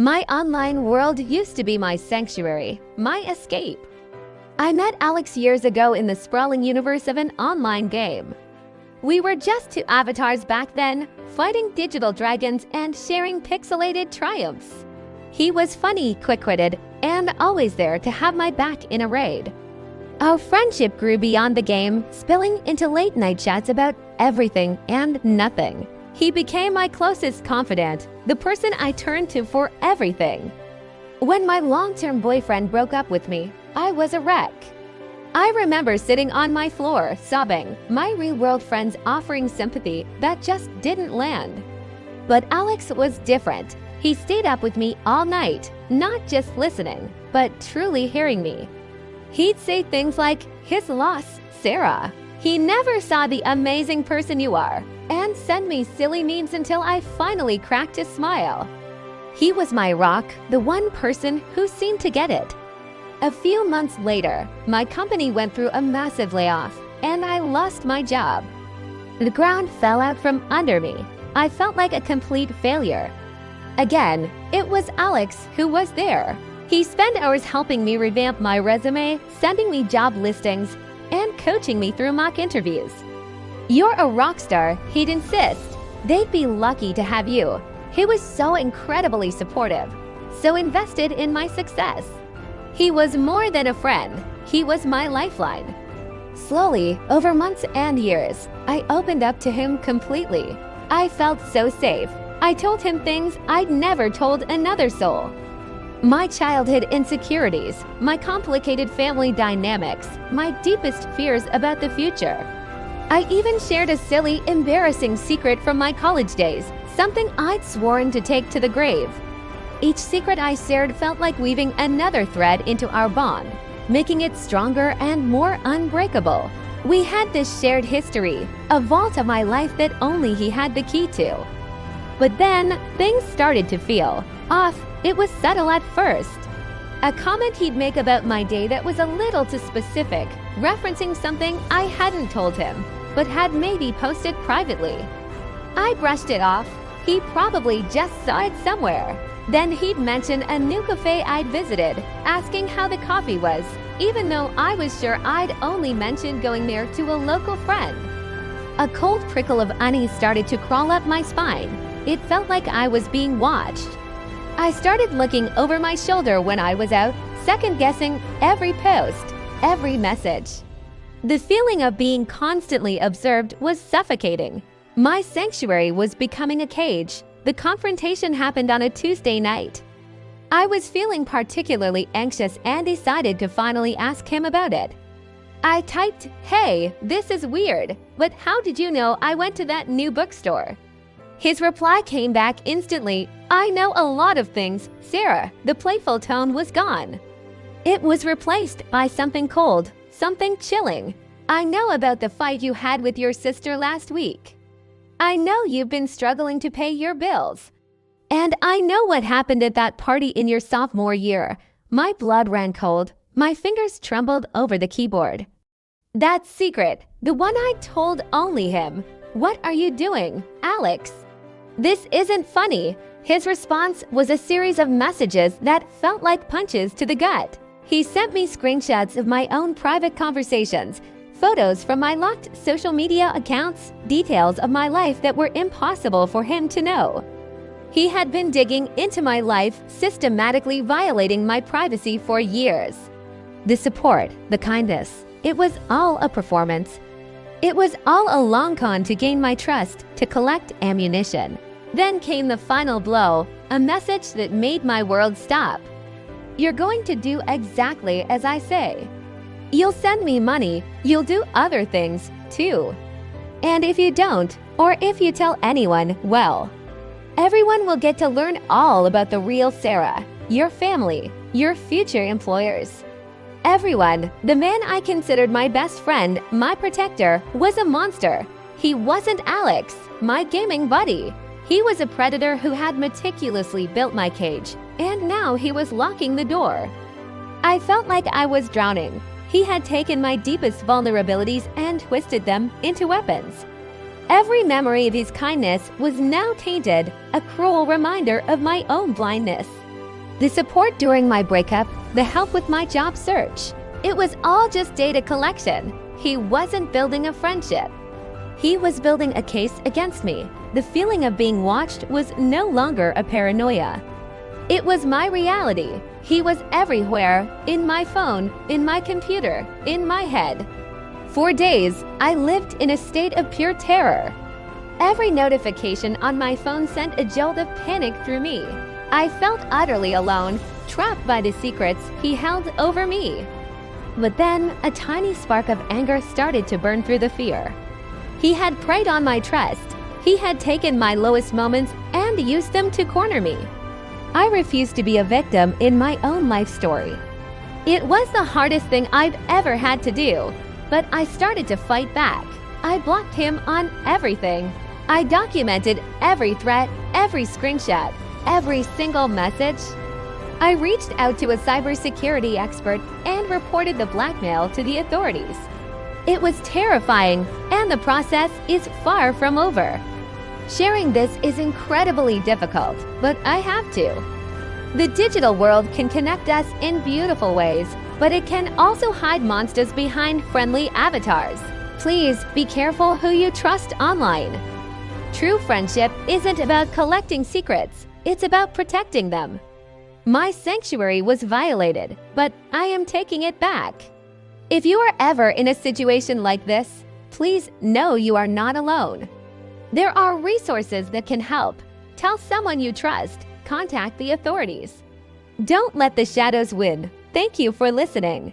My online world used to be my sanctuary, my escape. I met Alex years ago in the sprawling universe of an online game. We were just two avatars back then, fighting digital dragons and sharing pixelated triumphs. He was funny, quick-witted, and always there to have my back in a raid. Our friendship grew beyond the game, spilling into late-night chats about everything and nothing. He became my closest confidant, the person I turned to for everything. When my long-term boyfriend broke up with me, I was a wreck. I remember sitting on my floor, sobbing, my real-world friends offering sympathy that just didn't land. But Alex was different. He stayed up with me all night, not just listening, but truly hearing me. He'd say things like, "His loss, Sarah. He never saw the amazing person you are," and send me silly memes until I finally cracked a smile. He was my rock, the one person who seemed to get it. A few months later, my company went through a massive layoff, and I lost my job. The ground fell out from under me. I felt like a complete failure. Again, it was Alex who was there. He spent hours helping me revamp my resume, sending me job listings, and coaching me through mock interviews. "You're a rock star," he'd insist. "They'd be lucky to have you." He was so incredibly supportive, so invested in my success. He was more than a friend. He was my lifeline. Slowly, over months and years, I opened up to him completely. I felt so safe. I told him things I'd never told another soul. My childhood insecurities, my complicated family dynamics, my deepest fears about the future. I even shared a silly, embarrassing secret from my college days, something I'd sworn to take to the grave. Each secret I shared felt like weaving another thread into our bond, making it stronger and more unbreakable. We had this shared history, a vault of my life that only he had the key to. But then, things started to feel off. It was subtle at first. A comment he'd make about my day that was a little too specific, referencing something I hadn't told him, but had maybe posted privately. I brushed it off. He probably just saw it somewhere. Then he'd mention a new cafe I'd visited, asking how the coffee was, even though I was sure I'd only mentioned going there to a local friend. A cold prickle of unease started to crawl up my spine. It felt like I was being watched. I started looking over my shoulder when I was out, second-guessing every post, every message. The feeling of being constantly observed was suffocating. My sanctuary was becoming a cage. The confrontation happened on a Tuesday night. I was feeling particularly anxious and decided to finally ask him about it. I typed, "Hey, this is weird, but how did you know I went to that new bookstore?" His reply came back instantly, "I know a lot of things, Sarah." The playful tone was gone. It was replaced by something cold, something chilling. "I know about the fight you had with your sister last week. I know you've been struggling to pay your bills. And I know what happened at that party in your sophomore year." My blood ran cold. My fingers trembled over the keyboard. "That secret, the one I told only him. What are you doing, Alex?" "This isn't funny." His response was a series of messages that felt like punches to the gut. He sent me screenshots of my own private conversations, photos from my locked social media accounts, details of my life that were impossible for him to know. He had been digging into my life, systematically violating my privacy for years. The support, the kindness, it was all a performance. It was all a long con to gain my trust, to collect ammunition. Then came the final blow, a message that made my world stop. "You're going to do exactly as I say. You'll send me money, you'll do other things, too. And if you don't, or if you tell anyone, well, everyone will get to learn all about the real Sarah, your family, your future employers." Everyone. The man I considered my best friend, my protector, was a monster. He wasn't Alex, my gaming buddy. He was a predator who had meticulously built my cage, and now he was locking the door. I felt like I was drowning. He had taken my deepest vulnerabilities and twisted them into weapons. Every memory of his kindness was now tainted, a cruel reminder of my own blindness. The support during my breakup, the help with my job search. It was all just data collection. He wasn't building a friendship. He was building a case against me. The feeling of being watched was no longer a paranoia. It was my reality. He was everywhere, in my phone, in my computer, in my head. For days, I lived in a state of pure terror. Every notification on my phone sent a jolt of panic through me. I felt utterly alone, trapped by the secrets he held over me. But then, a tiny spark of anger started to burn through the fear. He had preyed on my trust. He had taken my lowest moments and used them to corner me. I refused to be a victim in my own life story. It was the hardest thing I've ever had to do, but I started to fight back. I blocked him on everything. I documented every threat, every screenshot, every single message. I reached out to a cybersecurity expert and reported the blackmail to the authorities. It was terrifying, and the process is far from over. Sharing this is incredibly difficult, but I have to. The digital world can connect us in beautiful ways, but it can also hide monsters behind friendly avatars. Please be careful who you trust online. True friendship isn't about collecting secrets, it's about protecting them. My sanctuary was violated, but I am taking it back. If you are ever in a situation like this, please know you are not alone. There are resources that can help. Tell someone you trust. Contact the authorities. Don't let the shadows win. Thank you for listening.